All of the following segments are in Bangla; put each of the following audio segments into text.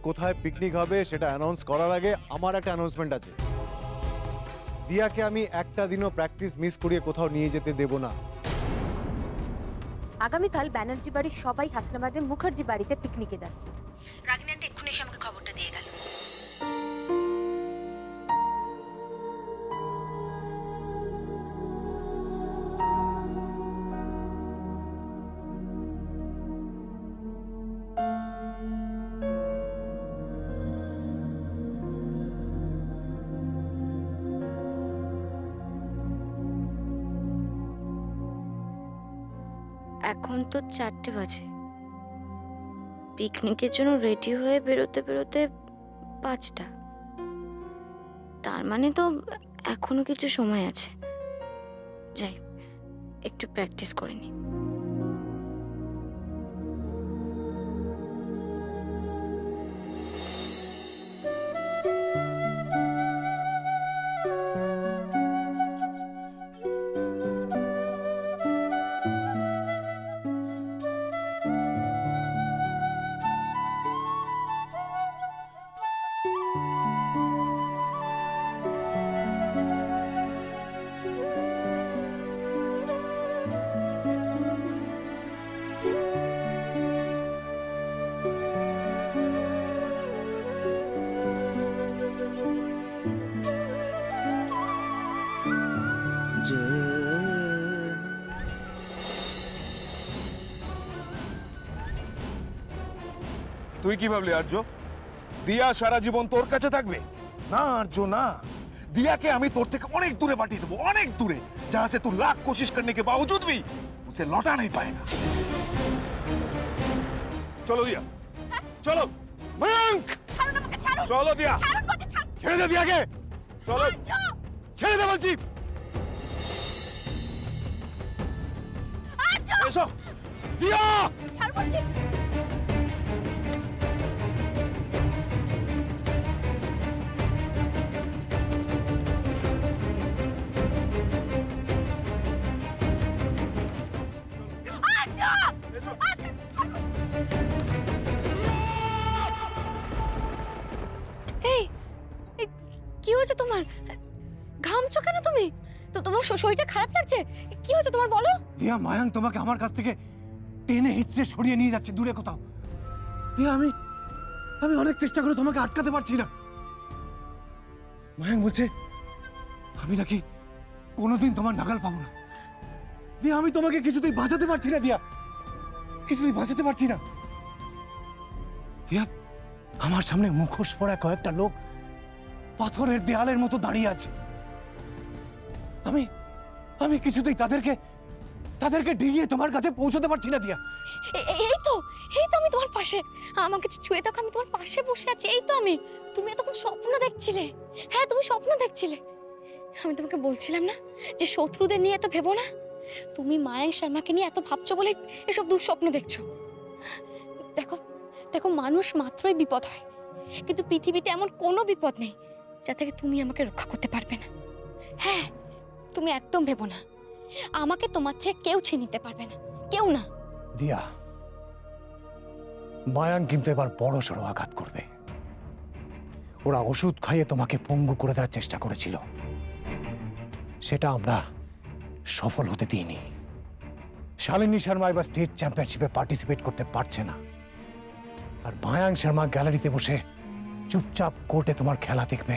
কোথায় পিকনিক হবে সেটা অ্যানাউন্স করার আগে আমার একটা অ্যানাউন্সমেন্ট আছে। দিয়াকে আমি একটা দিনও প্র্যাকটিস মিস করিয়ে কোথাও নিয়ে যেতে দেব না। আগামীকাল ব্যানার্জি বাড়ির সবাই হাসনাবাদে মুখার্জি বাড়িতে পিকনিকে যাচ্ছে। রাগিনী আন্টি এক্ষুনি এসে আমাকে খবরটা দিয়ে গেল। এখন তো 4টে বাজে, পিকনিকের জন্য রেডি হয়ে বেরোতে বেরোতে 5টা। তার মানে তো এখনো কিছু সময় আছে। যাই একটু প্র্যাকটিস করে নি। তুই কি ভাবলি আর্য, দিয়া সারা জীবন তোর কাছে থাকবে? না আর্য না, दिया के हमें तोड़ থেকে অনেক দূরে পাঠিয়ে দেবো, অনেক দূরে, जहां से तू लाख कोशिश करने के बावजूद भी उसे लौटा नहीं पाएगा। चलो दिया, चलो मयंक, चलो दिया, ছেড়ে দে দিয়াকে, চলো ছেড়ে দে বলছি। এসো দিয়া, ছাড় বলছি। কি হয়েছে তোমার? ঘামছো কেন তুমি? তো তোমার শরীরটা খারাপ লাগছে? কি হয়েছে তোমার বলো? দিয়া, মায়াঙ্ক তোমাকে আমার কাছ থেকে টেনে হিচড়ে সরিয়ে নিয়ে যাচ্ছে দূরে কোথাও। দিয়া, আমি অনেক চেষ্টা করে তোমাকে আটকাতে পারছি না। মায়াঙ্ক বলছে আমি নাকি কোনোদিন তোমার নাগাল পাবো না। দিয়া, আমি তোমাকে কিছুতেই বাঁচাতে পারছি না। দিয়া, কিছুতেই বাঁচাতে পারছি না। দিয়া, আমার সামনে মুখোশ পরা কয়েকটা লোক পাথরের দেয়ালের মতো দাঁড়িয়ে আছে। আমি কিছুতেই তাদেরকে ডিঙিয়ে তোমার কাছে পৌঁছতে পারছি না। দিয়া, এই তো আমি তোমার পাশে। আমাকে ছুঁয়ে দেখো, আমি তোমার পাশে বসে আছি। এই তো আমি। তুমি এতক্ষণ স্বপ্ন দেখছিলে। হ্যাঁ, তুমি স্বপ্ন দেখছিলে। আমি তোমাকে বলছিলাম না যে শত্রুদের নিয়ে এত ভেবো না। তুমি মায়াঙ্ক শর্মাকে নিয়ে এত ভাবছো বলে এসব দুঃস্বপ্ন দেখছো। দেখো মানুষ মাত্রই বিপদ হয়, কিন্তু পৃথিবীতে এমন কোনো বিপদ নেই যা থেকে তুমি আমাকে রক্ষা করতে পারবে না। হ্যাঁ, তুমি একদম ভেবো না, আমাকে তোমার থেকে কেউ ছিনিয়ে নিতে পারবে না, কেউ না। দিয়া, মায়াঙ্ক কিন্তু এবার বড় সড়ো আঘাত করবে। ওরা ওষুধ খাইয়ে তোমাকে পঙ্গু করে দেওয়ার চেষ্টা করেছিল, সেটা আমরা সফল হতে দিইনি। শালিনী শর্মা এবার স্টেট চ্যাম্পিয়নশিপে পার্টিসিপেট করতে পারছে না, আর মায়াঙ্ক শর্মা গ্যালারিতে বসে চুপচাপ কোর্টে তোমার খেলা দেখবে,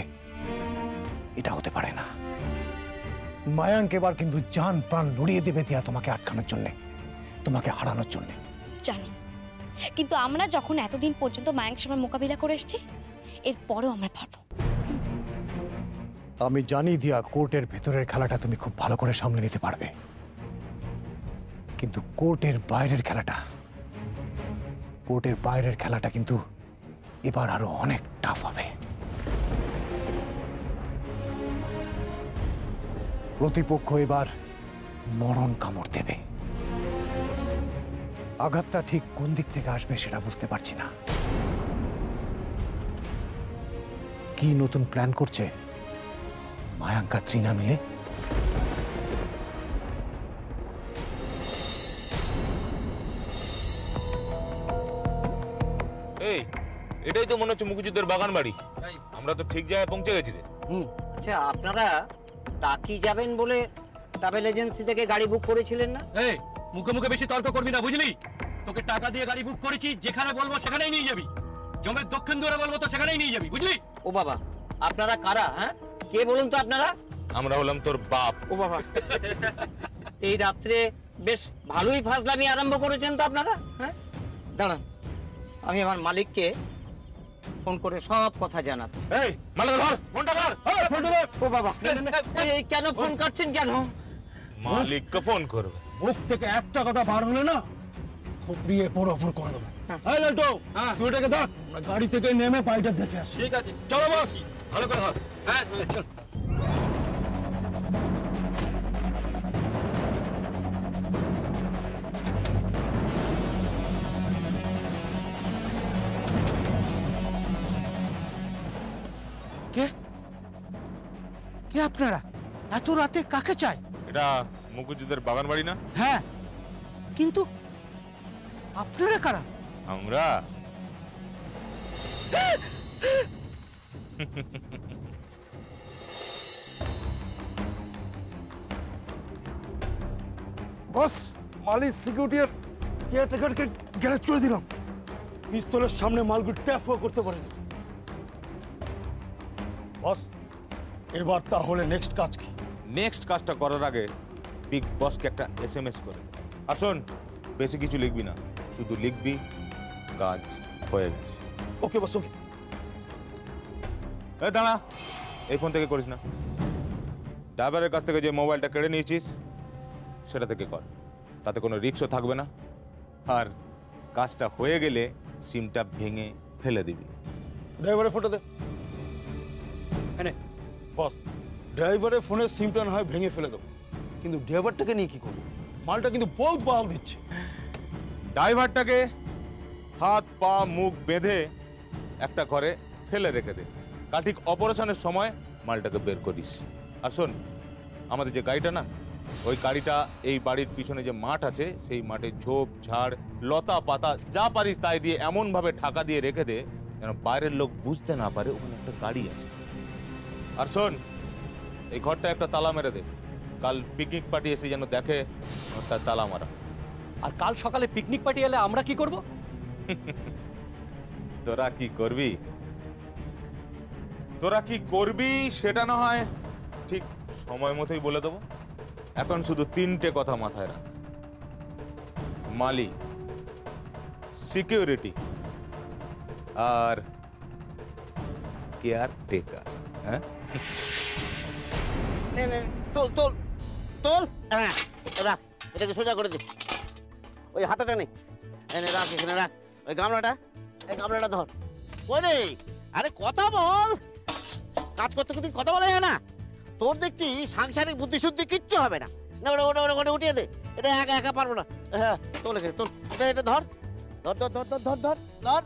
এটা হতে পারে না। মায়াঙ্ক এবার কিন্তু জান প্রাণ লড়িয়ে দেবে দিয়া তোমাকে আটকানোর জন্য, তোমাকে হারানোর জন্য। জানি, কিন্তু আমরা যখন এতদিন পর্যন্ত মায়াঙ্ক শর্মার মোকাবিলা করে এসেছি, এরপরেও আমরা পারবো। আমি জানি দিয়া, কোর্টের ভেতরের খেলাটা তুমি খুব ভালো করে সামলে নিতে পারবে, কিন্তু কোর্টের বাইরের খেলাটা কিন্তু এবার আরো অনেক টাফ হবে। প্রতিপক্ষ এবার মরণ কামড় দেবে। আঘাতটা ঠিক কোন দিক থেকে আসবে সেটা বুঝতে পারছি না। কি নতুন প্ল্যান করছে মায়াঙ্ক আর ত্রিনা মিলে? এই এটাই তো মনে হচ্ছে মুখুজ্জেদের বাগান বাড়ি। আমরা তো ঠিক জায়গায় পৌঁছে গেছি রে। আচ্ছা, আপনারা টাকি যাবেন বলে ট্রাভেল এজেন্সি থেকে গাড়ি বুক করেছিলেন না? এই মুখে মুখে বেশি তর্ক করবি না, বুঝলি? তোকে টাকা দিয়ে গাড়ি বুক করেছি, যেখানে বলবো সেখানেই নিয়ে যাবি। জমের দক্ষিণ দুয়ারে বলবো তো সেখানেই নিয়ে যাবি, বুঝলি? ও বাবা, আপনারা কারা? হ্যাঁ, কে বলুন তো আপনারা? আমরা হলাম তোর বাপ। ও বাবা, এই রাত্রে বেশ ভালোই ফাজলামি আরম্ভ করেছেন তো আপনারা। হ্যাঁ, দাঁড়ান, আমি আমার মালিককে ফোন করে সব কথা জানাচ্ছি। এই মালটা ধর, ফোনটা ধর। এই ফোনটা ধর। ও বাবা, এই কেন ফোন কাটছেন কেন? মালিককে ফোন করবে। মুখ থেকে একটা কথা বার হলে না খুপড়িয়ে পুরোপুর করে দেবো। এই লালটু, তুই এটাকে দেখ, আমরা গাড়ি থেকে নেমে বাড়িটা দেখে আসি। ঠিক আছে, চলো বস, ভালো করে ধর। হ্যাঁ চল। কে কে আপনারা? এত রাতে কাকে চাই? এটা মুখুজ্জেদের বাগান বাড়ি না? হ্যাঁ, কিন্তু আপনারা কারা? আমরা বস, মালিক সিকিউরিটি আর কেয়ারটেকারকে গ্যারেজ করে দিলাম। পিস্তলের সামনে মালগুলো ট্যাপও করতে পারেনি। বস, এবার তাহলে নেক্সট কাজ কি? নেক্সট কাজটা করার আগে বিগ বসকে একটা SMS করে দে। আর শোন, বেশি কিছু লিখবি না, শুধু লিখবি কাজ হয়ে গেছে। ওকে বস, ওকে। এই দাঁড়া, এই ফোন থেকে করিস না। ড্রাইভারের কাছ থেকে যে মোবাইলটা কেড়ে নিয়েছিস সেটা থেকে কর, তাতে কোনো রিস্কও থাকবে না। আর কাজটা হয়ে গেলে সিমটা ভেঙে ফেলে দিবি। ড্রাইভারের ফটো দে। বস, ড্রাইভারের ফোনের সিমটা না হয় ভেঙে ফেলে দেবো, কিন্তু ড্রাইভারটাকে নিয়ে কি করবো? মালটা কিন্তু বহুত বাল দিচ্ছে। ড্রাইভারটাকে হাত পা মুখ বেঁধে একটা ঘরে ফেলে রেখে দে, কাল ঠিক অপারেশনের সময় মালটাকে বের করিস। আর শোন, আমাদের যে গাড়িটা না, ওই গাড়িটা এই বাড়ির পিছনে যে মাঠ আছে সেই মাঠে ঝোপ ঝাড় লতা পাতা যা পারিস তাই দিয়ে এমনভাবে ঢাকা দিয়ে রেখে দে যেন বাইরের লোক বুঝতে না পারে ওখানে একটা গাড়ি আছে। আর শোন, এই ঘরটা একটা তালা মেরে দে, কাল পিকনিক পার্টি এসে যেন দেখে তার তালা মারা। আর কাল সকালে পিকনিক পার্টি এলে আমরা কি করব? তোরা কি করবি? তোরা কি করবি সেটা না হয় ঠিক সময় মতোই বলে দেবো। এখন শুধু 3টে কথা মাথায় রাখ: মালি, সিকিউরিটি আর কেয়ারটেকার। হ্যাঁ, তোল তোল তোল, হ্যাঁ রাখ, এটাকে সোজা করে দে। ওই হাতাটা নেই, এনে রাখ, এখানে রাখ। ওই গামলাটা, এই গামলাটা ধর। ওই রে, আরে কথা বল, কাজ করতে করতে কথা বলা যায় না? তোর দেখছি সাংসারিক বুদ্ধি শুদ্ধি কিচ্ছু হবে না। না, ওটা ওটা ওটা উঠিয়ে দে, এটা একা একা পারবো না। হ্যাঁ, তোল এখানে, তোল, এটা এটা ধর ধর ধর ধর ধর ধর ধর।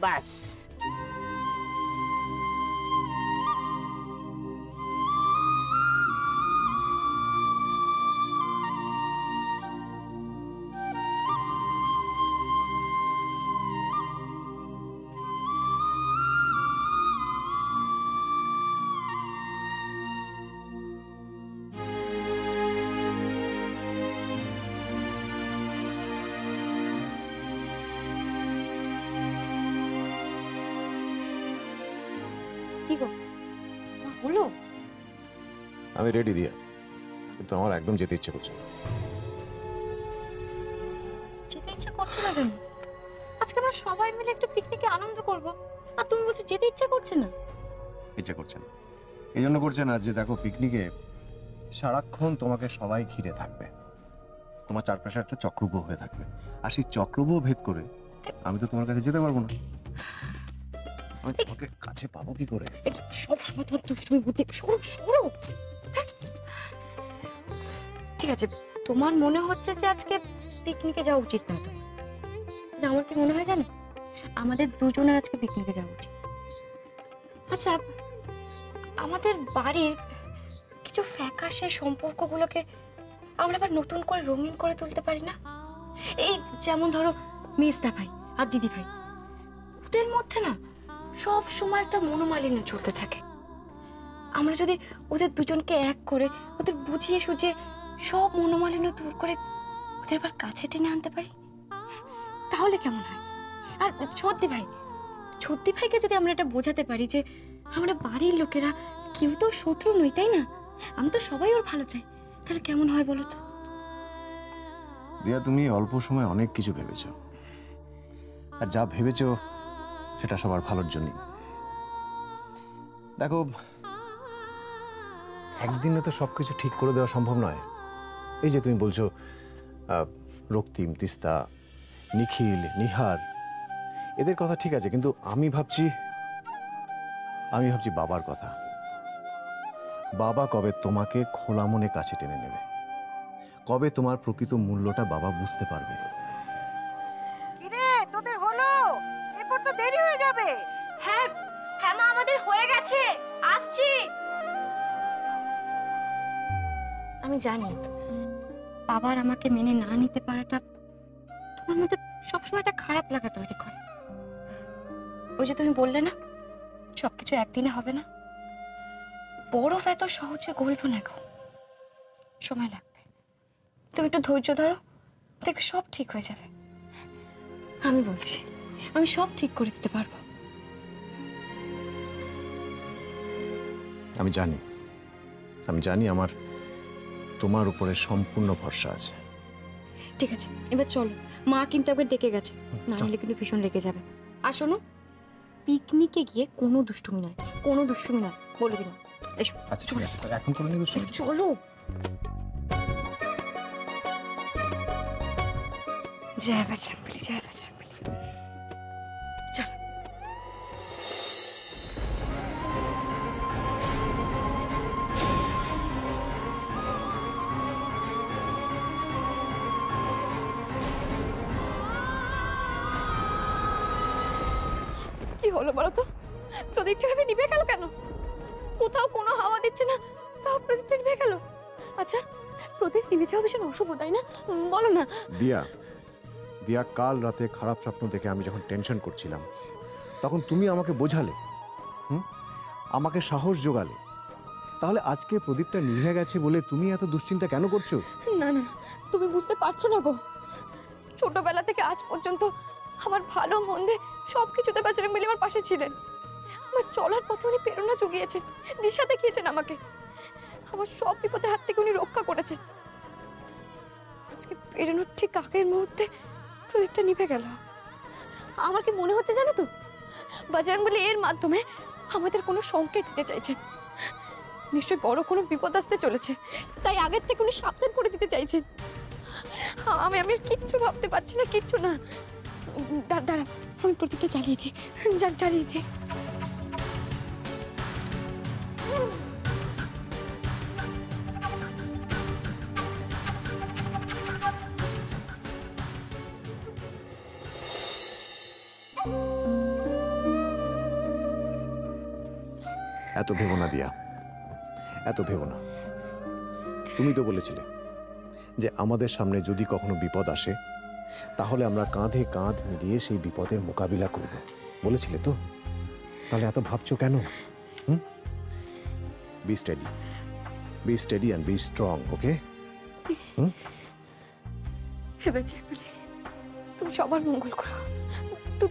বাস, কি গো, হলো? আমি রেডি দিয়া, কিন্তু আমার একদম যেতে ইচ্ছে করছে না। যেতে ইচ্ছে করছে না কেন? আজকে আমরা সবাই মিলে একটু পিকনিকে আনন্দ করব, আর তুমি বলছো যেতে ইচ্ছে করছে না? ইচ্ছে করছে না এই জন্য করছে না যে দেখো, পিকনিকে সারাক্ষণ তোমাকে সবাই ঘিরে থাকবে, তোমার চারপাশে একটা চক্রব্যূহ হয়ে থাকবে, আর সেই চক্রব্যূহ ভেদ করে আমি তো তোমার কাছে যেতে পারবো না। আমি তোমাকে কাছে পাবো কি করে? সব সময় তোমার দুষ্টুমি বুদ্ধি, সরো সরো। ঠিক আছে, তোমার মনে হচ্ছে যে আজকে পিকনিকে যাওয়া উচিত না, তো কিন্তু আমার কি মনে হয় জানো, আমাদের দুজনের আজকে পিকনিকে যাওয়া উচিত। আচ্ছা, আমাদের বাড়ির কিছু ফ্যাকাশে সম্পর্কগুলোকে আমরা আবার নতুন করে রঙিন করে তুলতে পারি না? এই যেমন ধরো মেজদা ভাই আর দিদি ভাই, ওদের মধ্যে না সব সময় একটা মনোমালিন্য চলতে থাকে। আমরা যদি ওদের দুজনকে এক করে ওদের বুঝিয়ে সুঝিয়ে সব মনোমালিন্য দূর করে ওদের আবার কাছে টেনে আনতে পারি, তাহলে কেমন হয়? আর ছদ্দি ভাইকে যদি আমরা এটা বোঝাতে পারি যে আমরা বাড়ির লোকেরা কেউ তো শত্রু নই, তাই না? আমি তো সবাই ওর ভালো চাই, তাহলে কেমন হয় বলো তো? দিয়া, তুমি অল্প সময় অনেক কিছু ভেবেছো, আর যা ভেবেছো সেটা সবার ভালোর জন্যই। দেখো, একদিনে তো সবকিছু ঠিক করে দেওয়া সম্ভব নয়। এই যে তুমি বলছো রক্তিম, তিস্তা, নিখিল, নিহার, এদের কথা ঠিক আছে, কিন্তু আমি ভাবছি বাবার কথা। বাবা কবে তোমাকে খোলা মনে কাছে টেনে নেবে, কবে তোমার প্রকৃত মূল্যটা বাবা বুঝতে পারবে। কিরে, তোদের হলো? এরপর তো দেরি হয়ে যাবে। হ্যাঁ হ্যাঁ মা, আমাদের হয়ে গেছে, আসছি। আমি জানি বাবার আমাকে মেনে না নিতে পারাটা তোমার মধ্যে সবসময় একটা খারাপ লাগা তৈরি করে। ওই যে তুমি বললে না সবকিছু একদিনে হবে না, বরফ এত সহজে গলবো না গো, সময় লাগবে। তুমি একটু ধৈর্য ধরো, দেখবে সব ঠিক হয়ে যাবে। আমি বলছি, আমি সব ঠিক করে দিতে পারবো। আমি জানি আমার তোমার উপরে সম্পূর্ণ ভরসা আছে। ঠিক আছে, এবার চলো, মা কিন্তু একবার ডেকে গেছে, না হলে কিন্তু ভীষণ রেগে যাবে। আর শোনো, পিকনিকে গিয়ে কোনো দুষ্টুমি নয় বলে দিলাম। এসো। আচ্ছা ঠিক আছে, এখন করে নিয়ে চলো। জয় বজরংবলী, জয় বজরংবলী। চলো। কি হলো বলো তো? প্রদীপটা ভেবে নিভে গেল কেন? কোথাও কোনো হাওয়া দিচ্ছে না, তাও প্রদীপটা নিভে গেল। আচ্ছা, প্রদীপ নিভে যাওয়া ভীষণ অশুভ, তাই না? বলো না। দিয়া, কাল রাতে খারাপ স্বপ্ন দেখে আমি যখন টেনশন করছিলাম, তখন তুমি আমাকে বোঝালে, আমাকে সাহস জোগালে। তাহলে আজকে প্রদীপটা নিভে গেছে বলে তুমি এত দুশ্চিন্তা কেন করছো? না না, তুমি বুঝতে পারছো না গো। ছোটবেলা থেকে আজ পর্যন্ত আমার ভালো মন্দে সবকিছুতে বজরংবলী আমার পাশে ছিলেন। আমার চলার পথে উনি প্রেরণা জুগিয়েছেন, দিশা দেখিয়েছেন আমাকে। আমার সব বিপদের হাত থেকে উনি রক্ষা করেছেন। আজকে প্রেরণার ঠিক আগের মুহূর্তে প্রদীপটা নিভে গেল। আমার কি মনে হচ্ছে জানো তো, বজরংবলী এর মাধ্যমে আমাদের কোনো সংকেত দিতে চাইছেন। নিশ্চয়ই বড় কোনো বিপদ আসতে চলেছে, তাই আগের থেকে উনি সাবধান করে দিতে চাইছেন। আমি কিচ্ছু ভাবতে পারছি না, কিচ্ছু না। দাঁড়া, আমি প্রদীপটা জ্বালিয়ে দিই। এত ভেবো না দিয়া, এত ভেবো না। তুমি তো বলেছিলে যে আমাদের সামনে যদি কখনো বিপদ আসে তাহলে আমরা কাঁধে কাঁধ মিলিয়ে সেই বিপদের মোকাবিলা করব, বলেছিলে তো? তাহলে এত ভাবছো কেন? Be steady and be strong, okay? তুমি সবার মঙ্গল করো।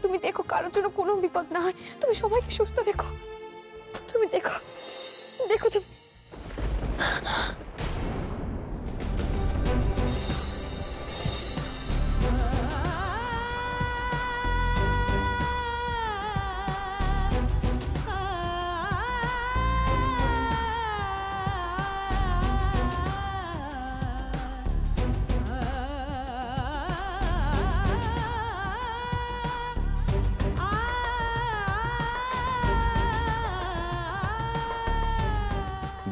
তুমি দেখো কারোর জন্য কোনো বিপদ না হয়, তুমি সবাইকে সুস্থ দেখো। তুমি দেখো তুমি।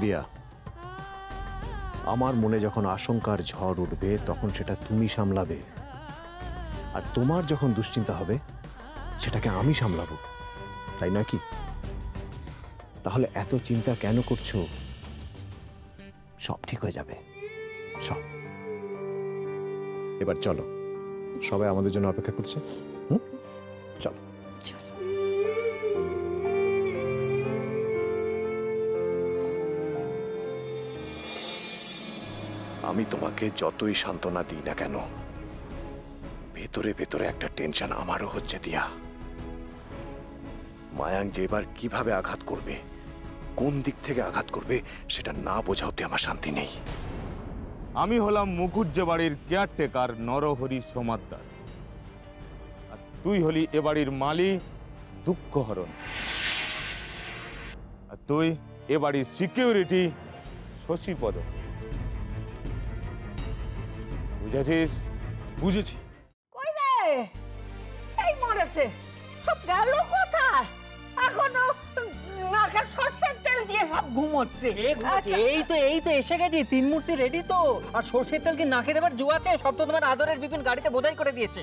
দিয়া, আমার মনে যখন আশঙ্কার ঝড় উঠবে তখন সেটা তুমি সামলাবে, আর তোমার যখন দুশ্চিন্তা হবে সেটাকে আমি সামলাবো, তাই নয় কি? তাহলে এত চিন্তা কেন করছো? সব ঠিক হয়ে যাবে, সব। এবার চলো, সবাই আমাদের জন্য অপেক্ষা করছে। চল। আমি তোমাকে যতই সান্ত্বনা দিই না কেন, ভেতরে ভেতরে একটা টেনশন আমারও হচ্ছে দিয়া। মায়াঙ্ক যে এবার কিভাবে আঘাত করবে, কোন দিক থেকে আঘাত করবে, সেটা না বোঝা অব্দি আমার শান্তি নেই। আমি হলাম মুখুজ্জে বাড়ির কেয়ারটেকার নরহরি সোমাদ্দার, আর তুই হলি এ বাড়ির মালি দুঃখহরণ, আর তুই এ বাড়ির সিকিউরিটি শশীপদ। বুঝেছিস? বুঝেছি। কই রে, এই মরেছে, সব গেল কোথায়? এখনো নাকে সর্ষের তেল দিয়ে সব ঘুমোচ্ছে। এই তো এসে গেছি, তিন মূর্তি রেডি তো। আর সর্ষের তেল কি নাকে দেবার জো আছে? সব তো তোমার আদরের বিপিন গাড়িতে বোঝাই করে দিয়েছে।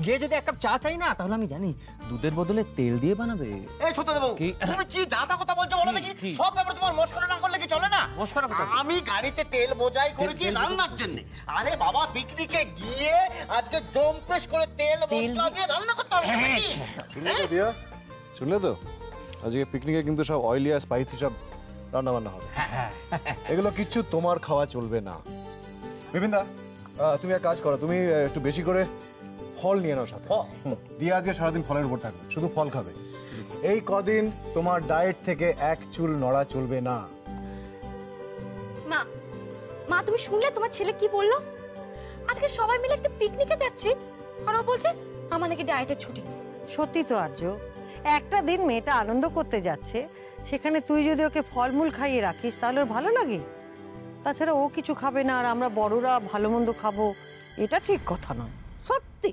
গিয়ে যদি এক কাপ চা চাই না, তাহলে আমি জানি দুধের বদলে তেল দিয়ে বানাবে। এই ছোট দেবো, তুমি কি যাতা কথা বলছো বলো দেখি? সব ব্যাপারে তোমার মস্করা না করলে কি চলে না? মস্করা কথা? আমি গাড়িতে তেল বোঝাই করেছি রান্নার জন্য। আরে বাবা, পিকনিকে গিয়ে আজকে জম্পেশ করে তেল মশলা দিয়ে রান্না করতে হবে নাকি? শুনলে তো দিয়া, শুনলে তো? আজকে পিকনিকে কিন্তু সব অয়েলি আর স্পাইসি সব রান্না বান্না হবে। এগুলো কিচ্ছু তোমার খাওয়া চলবে না। বিপিনদা, তুমি এক কাজ করো, তুমি একটু বেশি করে ফল নিয়ে নাও সাথে। দিয়া আজকে সারাদিন ফলের উপর থাকবে, শুধু ফল খাবে। এই কদিন তোমার ডায়েট থেকে এক চুল নড়া চলবে না। মা, মা তুমি শুনলে তোমার ছেলে কি বললো? আজকে সবাই মিলে একটা পিকনিকে যাচ্ছি, আর ও বলছে আমার নাকি ডায়েটের ছুটি। সত্যি তো আর্য, একটা দিন মেয়েটা আনন্দ করতে যাচ্ছে, সেখানে তুই যদি ওকে ফলমূল খাইয়ে রাখিস তাহলে ওর ভালো লাগে? তাছাড়া ও কিছু খাবে না আর আমরা বড়রা ভালো মন্দ খাবো, এটা ঠিক কথা নয়। সত্যি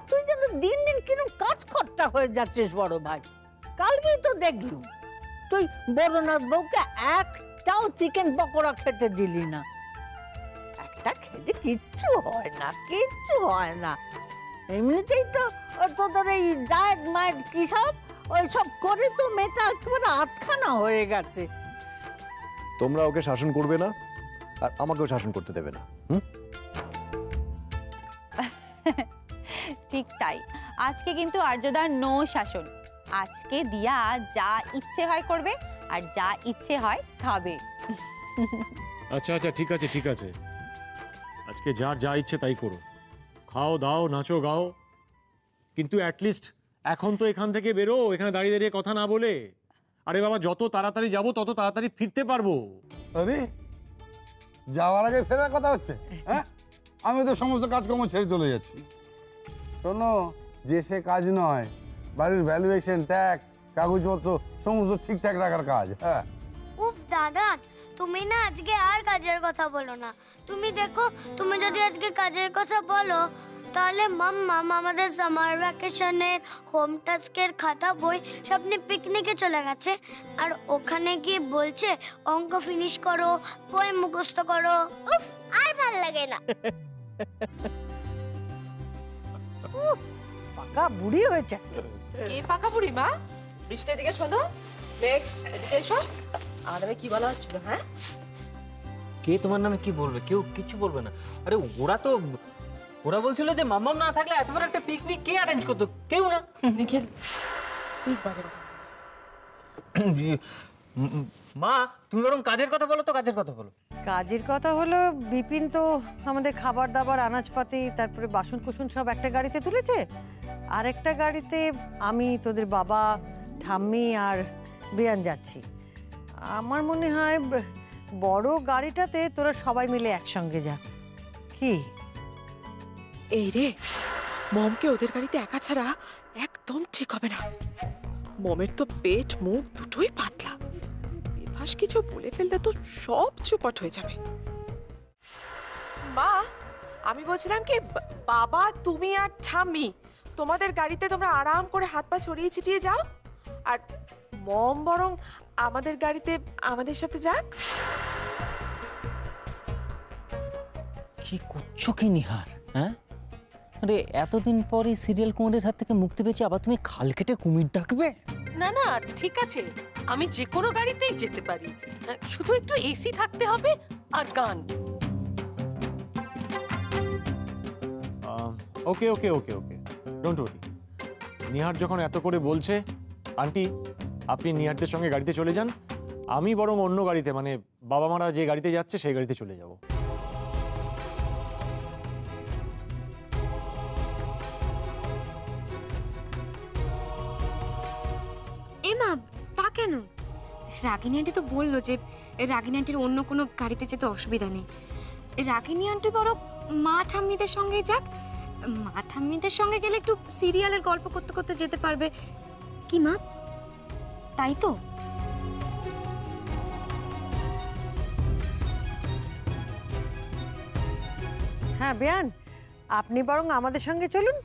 তুই যেন দিন দিন কিরকম কাজকর্তা হয়ে যাচ্ছিস বড় ভাই। কালকেই তো দেখলুম তুই বড়নাথ বউকে একটাও চিকেন পকোড়া খেতে দিলি না। একটা খেলে কিচ্ছু হয় না, কিচ্ছু হয় না। এমনিতেই তো তোদের এই ডায়েট মায়েট কি সব ওই সব করে তো মেয়েটা একেবারে আটখানা হয়ে গেছে। তোমরা ওকে শাসন করবে না আর আমাকেও শাসন করতে দেবে না। ঠিক তাই, আজকে কিন্তু আর্যদার নো শাসন। আজকে দিয়া যা ইচ্ছে হয় করবে আর যা ইচ্ছে হয় খাবে। আচ্ছা আচ্ছা, ঠিক আছে ঠিক আছে, আজকে যার যা ইচ্ছে তাই করো, খাও দাও নাচো গাও, কিন্তু অ্যাটলিস্ট এখন তো এখান থেকে বেরো, এখানে দাঁড়িয়ে দাঁড়িয়ে কথা না বলে। আরে বাবা, যত তাড়াতাড়ি যাবো তত তাড়াতাড়ি ফিরতে পারবো। আরে যাওয়ার আগে ফেরার কথা হচ্ছে? হ্যাঁ, আমি তো সমস্ত কাজকর্ম ছেড়ে চলে যাচ্ছি। শোনো, যে সে কাজ নয়, বাড়ির ভ্যালুয়েশন, ট্যাক্স, কাগজপত্র সমস্ত ঠিকঠাক রাখার কাজ। হ্যাঁ। উফ দাদা, তুমি না আজকে আর কাজের কথা বলো না। তুমি দেখো, তুমি যদি আজকে কাজের কথা বলো তাহলে মাম্মা আমাদের সামার ভ্যাকেশনের হোম টাস্কের খাতা বই সব নিয়ে পিকনিকে চলে গেছে, আর ওখানে গিয়ে বলছে অঙ্ক ফিনিশ করো, পোয়েম মুখস্থ করো। উফ, আর ভালো লাগে না। পাকা বুড়ি হয়েছে। কি পাকা বুড়ি মা? বৃষ্টির দিকে শোনো, মেঘ এদিকে এসো। আর আমি কি বলা হচ্ছিল? হ্যাঁ, কে তোমার নামে কি বলবে? কেউ কিছু বলবে না। আরে ওরা বলছিল যে মাম্মাম না থাকলে এত বড় একটা পিকনিক কে অ্যারেঞ্জ করতো? কেউ না। নিখিল প্লিজ বাজে কথা। মা, তুমি বরং কাজের কথা বলো তো, কাজের কথা বলো। কাজের কথা হলো, বিপিন তো আমাদের খাবার দাবার, আনাজপাতি, তারপরে বাসন কুসন সব একটা গাড়িতে তুলেছে, আর একটা গাড়িতে আমি, তোদের বাবা, ঠাম্মি আর বেয়ান যাচ্ছি। আমার মনে হয় বড় গাড়িটাতে তোরা সবাই মিলে একসঙ্গে যা। কি এই রে, মমকে ওদের গাড়িতে একা ছাড়া একদম ঠিক হবে না। মমের তো পেট মুখ দুটোই পাতলা, বেফাস কিছু বলে ফেললে তো সব চুপট হয়ে যাবে। মা, আমি বলছিলাম কি, বাবা, তুমি আর ঠাম্মি তোমাদের গাড়িতে তোমরা আরাম করে হাত পা ছড়িয়ে ছিটিয়ে যাও, আর মম বরং আমাদের গাড়িতে আমাদের সাথে যাক। কি করছো কি নিহার? হ্যাঁ, আরে এতদিন পরে সিরিয়াল কুমারের হাত থেকে মুক্তি পেয়েছে, আবার তুমি খাল কেটে কুমির ডাকবে? না না, ঠিক আছে, আমি যে কোনো গাড়িতেই যেতে পারি, শুধু একটু এসি থাকতে হবে আর গান। ওকে ওকে ওকে ওকে, ডোন্ট ওয়ারি। নিহার যখন এত করে বলছে, আন্টি আপনি নিহারদের সঙ্গে গাড়িতে চলে যান, আমি বরং অন্য গাড়িতে, মানে বাবা মারা যে গাড়িতে যাচ্ছে সেই গাড়িতে চলে যাব। এমা, তা কেন? রাগিনী আন্টি তো বললো যে রাগিনী আন্টির অন্য কোনো গাড়িতে যেতে অসুবিধা নেই। রাগিনী আন্টি বরং মা ঠাম্মিদের সঙ্গেই যাক। মা ঠাম্মিদের সঙ্গে গেলে একটু সিরিয়ালের গল্প করতে করতে যেতে পারবে। কি মা, তাই তো? হ্যাঁ বেয়ান, আপনি বরং আমাদের সঙ্গে চলুন,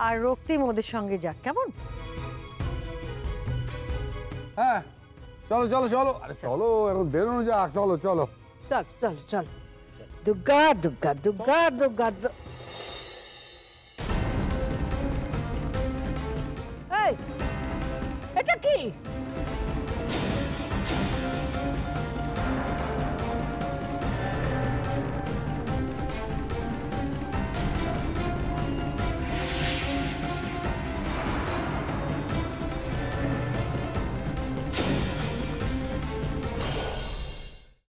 আর রক্তিম ওদের সঙ্গে যাক, কেমন? হ্যাঁ চলো চলো চলো, আরে চলো এখন বেরোনো যাক, চলো চলো। চল চল চল, দুর্গা দুর্গা দুর্গা দুর্গা। এই, এটা কি?